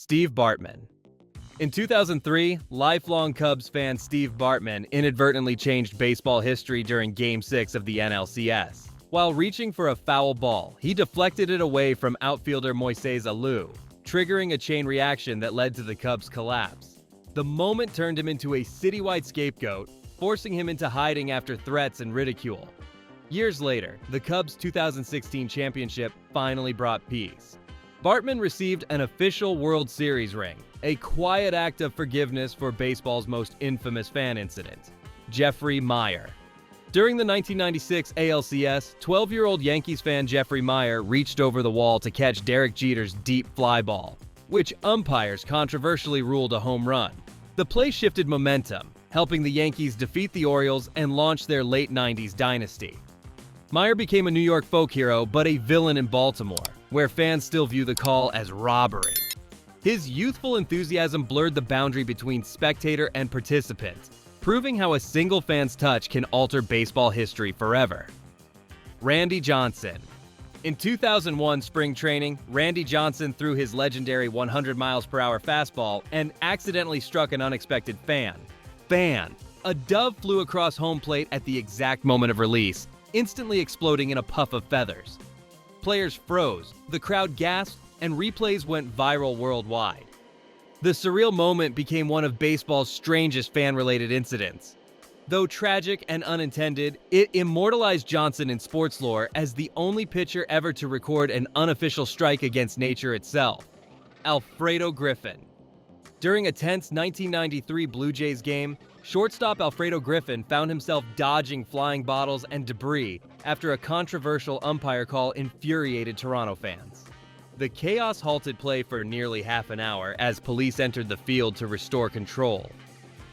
Steve Bartman. In 2003, lifelong Cubs fan Steve Bartman inadvertently changed baseball history during Game 6 of the NLCS. While reaching for a foul ball, he deflected it away from outfielder Moises Alou, triggering a chain reaction that led to the Cubs' collapse. The moment turned him into a citywide scapegoat, forcing him into hiding after threats and ridicule. Years later, the Cubs' 2016 championship finally brought peace. Bartman received an official World Series ring, a quiet act of forgiveness for baseball's most infamous fan incident, Jeffrey Maier. During the 1996 ALCS, 12-year-old Yankees fan Jeffrey Maier reached over the wall to catch Derek Jeter's deep fly ball, which umpires controversially ruled a home run. The play shifted momentum, helping the Yankees defeat the Orioles and launch their late 90s dynasty. Maier became a New York folk hero, but a villain in Baltimore, where fans still view the call as robbery. His youthful enthusiasm blurred the boundary between spectator and participant, proving how a single fan's touch can alter baseball history forever. Randy Johnson. In 2001 spring training, Randy Johnson threw his legendary 100 miles per hour fastball and accidentally struck an unexpected fan. A dove flew across home plate at the exact moment of release, instantly exploding in a puff of feathers. Players froze, the crowd gasped, and replays went viral worldwide. The surreal moment became one of baseball's strangest fan-related incidents. Though tragic and unintended, it immortalized Johnson in sports lore as the only pitcher ever to record an unofficial strike against nature itself. Alfredo Griffin. During a tense 1993 Blue Jays game, shortstop Alfredo Griffin found himself dodging flying bottles and debris after a controversial umpire call infuriated Toronto fans. The chaos halted play for nearly half an hour as police entered the field to restore control.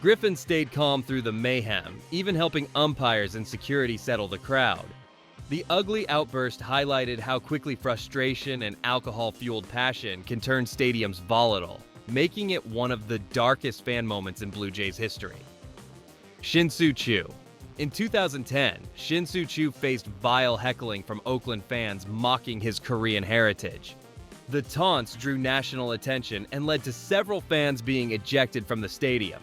Griffin stayed calm through the mayhem, even helping umpires and security settle the crowd. The ugly outburst highlighted how quickly frustration and alcohol-fueled passion can turn stadiums volatile, making it one of the darkest fan moments in Blue Jays history. Shin-Soo Choo. In 2010, Shin-Soo Choo faced vile heckling from Oakland fans mocking his Korean heritage. The taunts drew national attention and led to several fans being ejected from the stadium.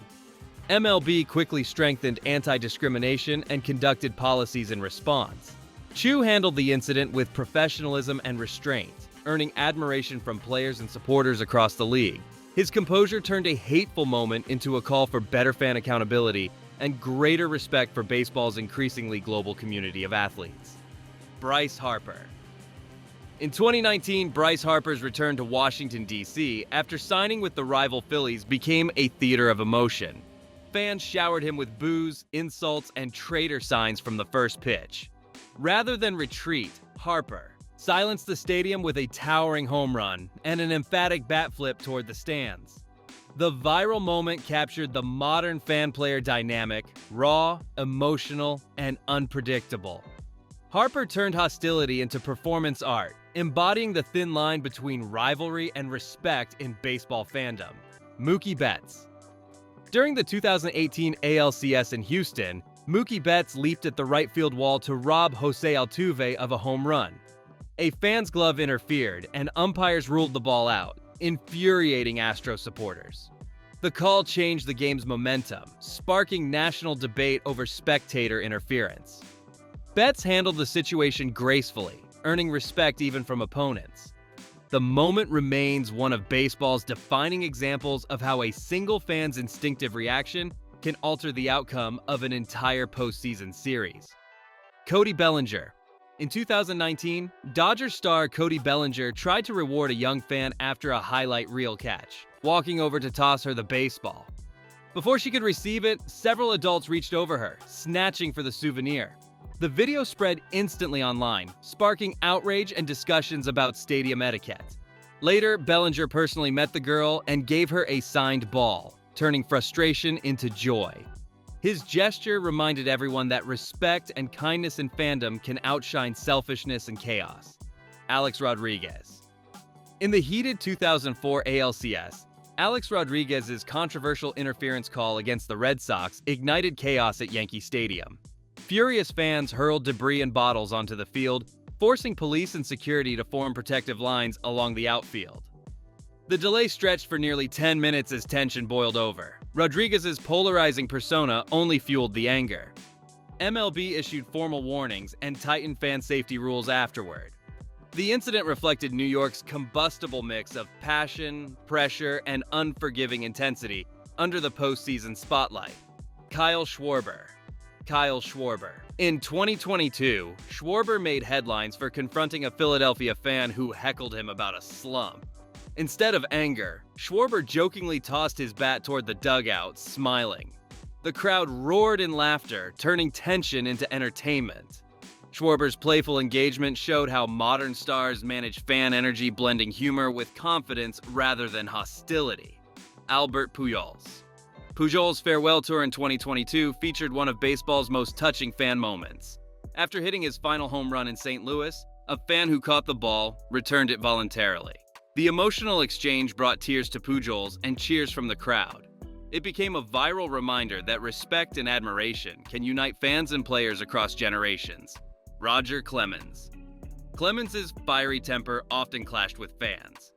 MLB quickly strengthened anti-discrimination and conducted policies in response. Choo handled the incident with professionalism and restraint, earning admiration from players and supporters across the league. His composure turned a hateful moment into a call for better fan accountability and greater respect for baseball's increasingly global community of athletes. Bryce Harper. In 2019, Bryce Harper's return to Washington, D.C. after signing with the rival Phillies became a theater of emotion. Fans showered him with boos, insults, and traitor signs from the first pitch. Rather than retreat, Harper silenced the stadium with a towering home run and an emphatic bat flip toward the stands. The viral moment captured the modern fan-player dynamic, raw, emotional, and unpredictable. Harper turned hostility into performance art, embodying the thin line between rivalry and respect in baseball fandom. Mookie Betts. During the 2018 ALCS in Houston, Mookie Betts leaped at the right field wall to rob Jose Altuve of a home run. A fan's glove interfered, and umpires ruled the ball out, infuriating Astros supporters. The call changed the game's momentum, sparking national debate over spectator interference. Betts handled the situation gracefully, earning respect even from opponents. The moment remains one of baseball's defining examples of how a single fan's instinctive reaction can alter the outcome of an entire postseason series. Cody Bellinger. In 2019, Dodgers star Cody Bellinger tried to reward a young fan after a highlight reel catch, walking over to toss her the baseball. Before she could receive it, several adults reached over her, snatching for the souvenir. The video spread instantly online, sparking outrage and discussions about stadium etiquette. Later, Bellinger personally met the girl and gave her a signed ball, turning frustration into joy. His gesture reminded everyone that respect and kindness in fandom can outshine selfishness and chaos. Alex Rodriguez. In the heated 2004 ALCS, Alex Rodriguez's controversial interference call against the Red Sox ignited chaos at Yankee Stadium. Furious fans hurled debris and bottles onto the field, forcing police and security to form protective lines along the outfield. The delay stretched for nearly 10 minutes as tension boiled over. Rodriguez's polarizing persona only fueled the anger. MLB issued formal warnings and tightened fan safety rules afterward. The incident reflected New York's combustible mix of passion, pressure, and unforgiving intensity under the postseason spotlight. Kyle Schwarber. In 2022, Schwarber made headlines for confronting a Philadelphia fan who heckled him about a slump. Instead of anger, Schwarber jokingly tossed his bat toward the dugout, smiling. The crowd roared in laughter, turning tension into entertainment. Schwarber's playful engagement showed how modern stars manage fan energy, blending humor with confidence rather than hostility. Albert Pujols. Pujols' farewell tour in 2022 featured one of baseball's most touching fan moments. After hitting his final home run in St. Louis, a fan who caught the ball returned it voluntarily. The emotional exchange brought tears to Pujols and cheers from the crowd. It became a viral reminder that respect and admiration can unite fans and players across generations. Roger Clemens. Clemens's fiery temper often clashed with fans.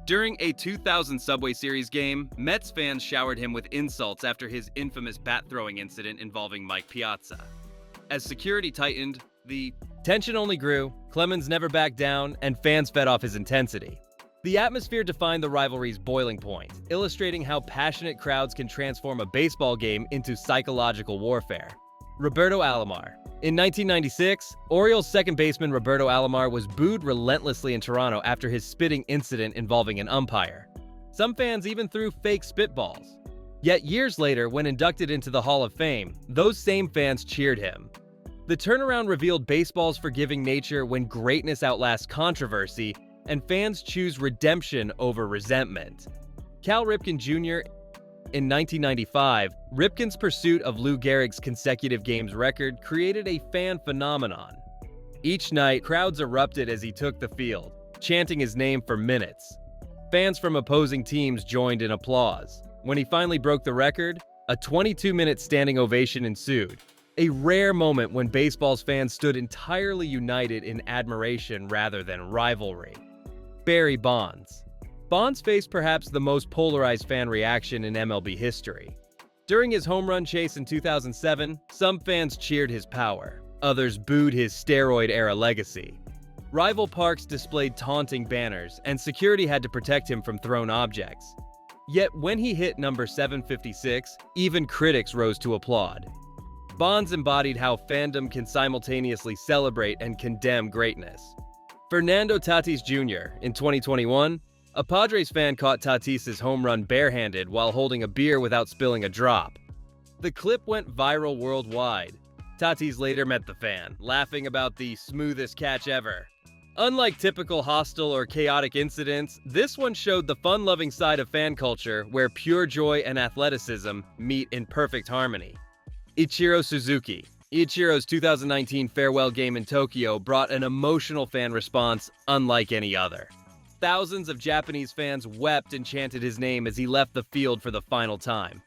During a 2000 Subway Series game, Mets fans showered him with insults after his infamous bat-throwing incident involving Mike Piazza. As security tightened, the tension only grew, Clemens never backed down, and fans fed off his intensity. The atmosphere defined the rivalry's boiling point, illustrating how passionate crowds can transform a baseball game into psychological warfare. Roberto Alomar. In 1996, Orioles second baseman Roberto Alomar was booed relentlessly in Toronto after his spitting incident involving an umpire. Some fans even threw fake spitballs. Yet years later, when inducted into the Hall of Fame, those same fans cheered him. The turnaround revealed baseball's forgiving nature when greatness outlasts controversy and fans choose redemption over resentment. Cal Ripken Jr. In 1995, Ripken's pursuit of Lou Gehrig's consecutive games record created a fan phenomenon. Each night, crowds erupted as he took the field, chanting his name for minutes. Fans from opposing teams joined in applause. When he finally broke the record, a 22-minute standing ovation ensued, a rare moment when baseball's fans stood entirely united in admiration rather than rivalry. Barry Bonds. Bonds faced perhaps the most polarized fan reaction in MLB history. During his home run chase in 2007, some fans cheered his power. Others booed his steroid-era legacy. Rival parks displayed taunting banners, and security had to protect him from thrown objects. Yet when he hit number 756, even critics rose to applaud. Bonds embodied how fandom can simultaneously celebrate and condemn greatness. Fernando Tatis Jr. In 2021, a Padres fan caught Tatis's home run barehanded while holding a beer without spilling a drop. The clip went viral worldwide. Tatis later met the fan, laughing about the smoothest catch ever. Unlike typical hostile or chaotic incidents, this one showed the fun-loving side of fan culture where pure joy and athleticism meet in perfect harmony. Ichiro Suzuki. Ichiro's 2019 farewell game in Tokyo brought an emotional fan response unlike any other. Thousands of Japanese fans wept and chanted his name as he left the field for the final time.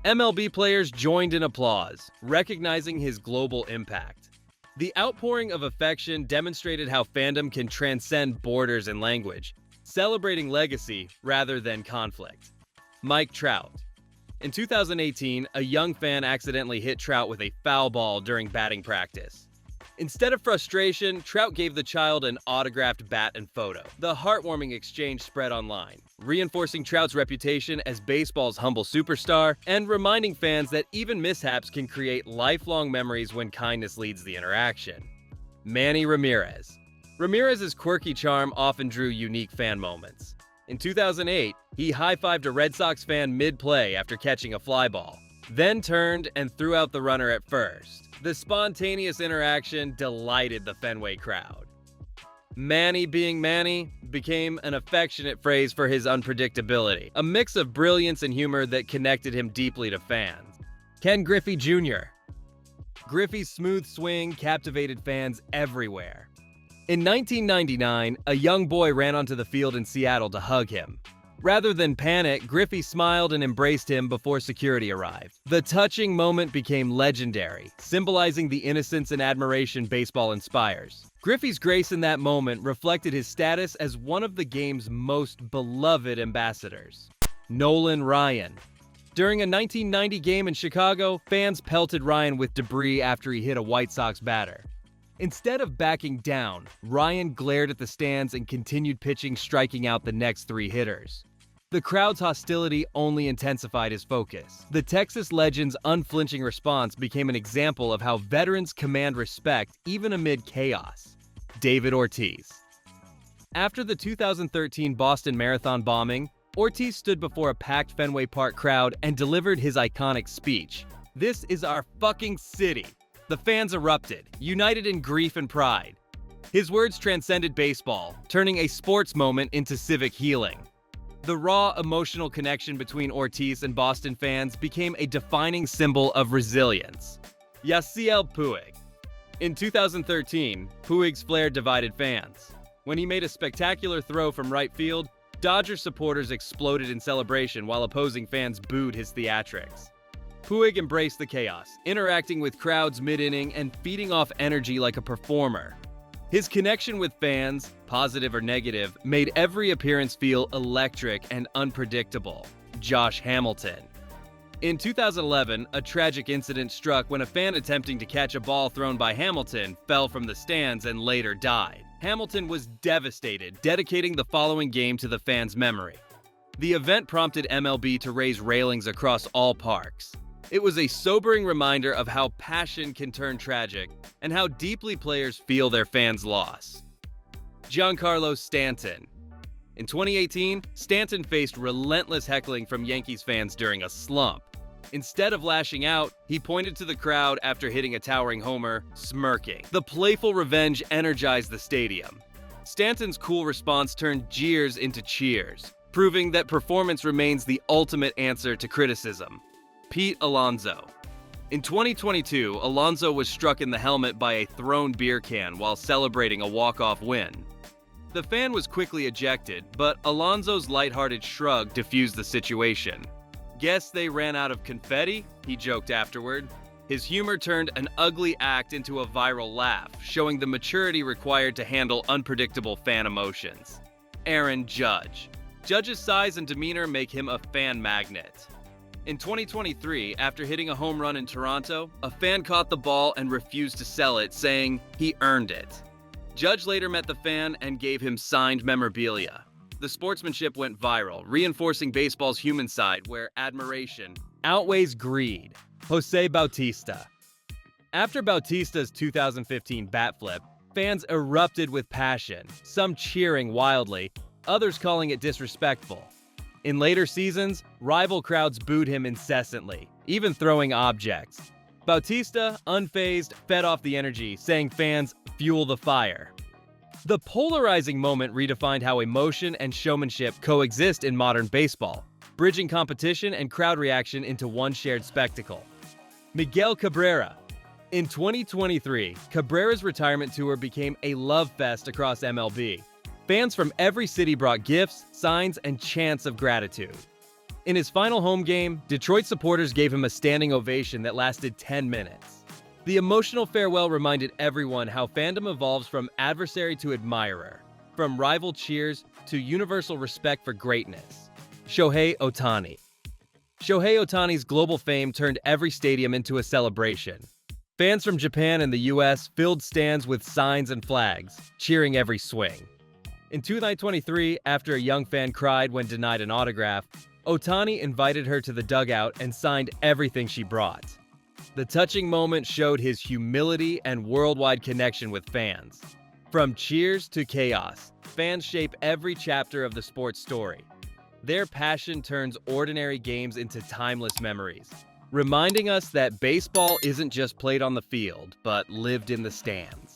MLB players joined in applause, recognizing his global impact. The outpouring of affection demonstrated how fandom can transcend borders and language, celebrating legacy rather than conflict. Mike Trout. In 2018, a young fan accidentally hit Trout with a foul ball during batting practice. Instead of frustration, Trout gave the child an autographed bat and photo. The heartwarming exchange spread online, reinforcing Trout's reputation as baseball's humble superstar and reminding fans that even mishaps can create lifelong memories when kindness leads the interaction. Manny Ramirez. Ramirez's quirky charm often drew unique fan moments. In 2008, he high-fived a Red Sox fan mid-play after catching a fly ball, then turned and threw out the runner at first. The spontaneous interaction delighted the Fenway crowd. Manny being Manny became an affectionate phrase for his unpredictability, a mix of brilliance and humor that connected him deeply to fans. Ken Griffey Jr. Griffey's smooth swing captivated fans everywhere. In 1999, a young boy ran onto the field in Seattle to hug him. Rather than panic, Griffey smiled and embraced him before security arrived. The touching moment became legendary, symbolizing the innocence and admiration baseball inspires. Griffey's grace in that moment reflected his status as one of the game's most beloved ambassadors. Nolan Ryan. During a 1990 game in Chicago, fans pelted Ryan with debris after he hit a White Sox batter. Instead of backing down, Ryan glared at the stands and continued pitching, striking out the next 3 hitters. The crowd's hostility only intensified his focus. The Texas legend's unflinching response became an example of how veterans command respect even amid chaos. David Ortiz. After the 2013 Boston Marathon bombing, Ortiz stood before a packed Fenway Park crowd and delivered his iconic speech. "This is our fucking city." The fans erupted, united in grief and pride. His words transcended baseball, turning a sports moment into civic healing. The raw, emotional connection between Ortiz and Boston fans became a defining symbol of resilience. Yasiel Puig. In 2013, Puig's flair divided fans. When he made a spectacular throw from right field, Dodger supporters exploded in celebration while opposing fans booed his theatrics. Puig embraced the chaos, interacting with crowds mid-inning and feeding off energy like a performer. His connection with fans, positive or negative, made every appearance feel electric and unpredictable. Josh Hamilton. In 2011, a tragic incident struck when a fan attempting to catch a ball thrown by Hamilton fell from the stands and later died. Hamilton was devastated, dedicating the following game to the fan's memory. The event prompted MLB to raise railings across all parks. It was a sobering reminder of how passion can turn tragic and how deeply players feel their fans' loss. Giancarlo Stanton. In 2018, Stanton faced relentless heckling from Yankees fans during a slump. Instead of lashing out, he pointed to the crowd after hitting a towering homer, smirking. The playful revenge energized the stadium. Stanton's cool response turned jeers into cheers, proving that performance remains the ultimate answer to criticism. Pete Alonso. In 2022, Alonso was struck in the helmet by a thrown beer can while celebrating a walk-off win. The fan was quickly ejected, but Alonso's lighthearted shrug diffused the situation. "Guess they ran out of confetti?" he joked afterward. His humor turned an ugly act into a viral laugh, showing the maturity required to handle unpredictable fan emotions. Aaron Judge. Judge's size and demeanor make him a fan magnet. In 2023, after hitting a home run in Toronto, a fan caught the ball and refused to sell it, saying he earned it. Judge later met the fan and gave him signed memorabilia. The sportsmanship went viral, reinforcing baseball's human side, where admiration outweighs greed. Jose Bautista. After Bautista's 2015 bat flip, fans erupted with passion, some cheering wildly, others calling it disrespectful. In later seasons, rival crowds booed him incessantly, even throwing objects. Bautista, unfazed, fed off the energy, saying fans, "Fuel the fire." The polarizing moment redefined how emotion and showmanship coexist in modern baseball, bridging competition and crowd reaction into one shared spectacle. Miguel Cabrera. In 2023, Cabrera's retirement tour became a love fest across MLB. Fans from every city brought gifts, signs, and chants of gratitude. In his final home game, Detroit supporters gave him a standing ovation that lasted 10 minutes. The emotional farewell reminded everyone how fandom evolves from adversary to admirer, from rival cheers to universal respect for greatness. Shohei Ohtani. Shohei Ohtani's global fame turned every stadium into a celebration. Fans from Japan and the US filled stands with signs and flags, cheering every swing. In 2023, after a young fan cried when denied an autograph, Ohtani invited her to the dugout and signed everything she brought. The touching moment showed his humility and worldwide connection with fans. From cheers to chaos, fans shape every chapter of the sports story. Their passion turns ordinary games into timeless memories, reminding us that baseball isn't just played on the field, but lived in the stands.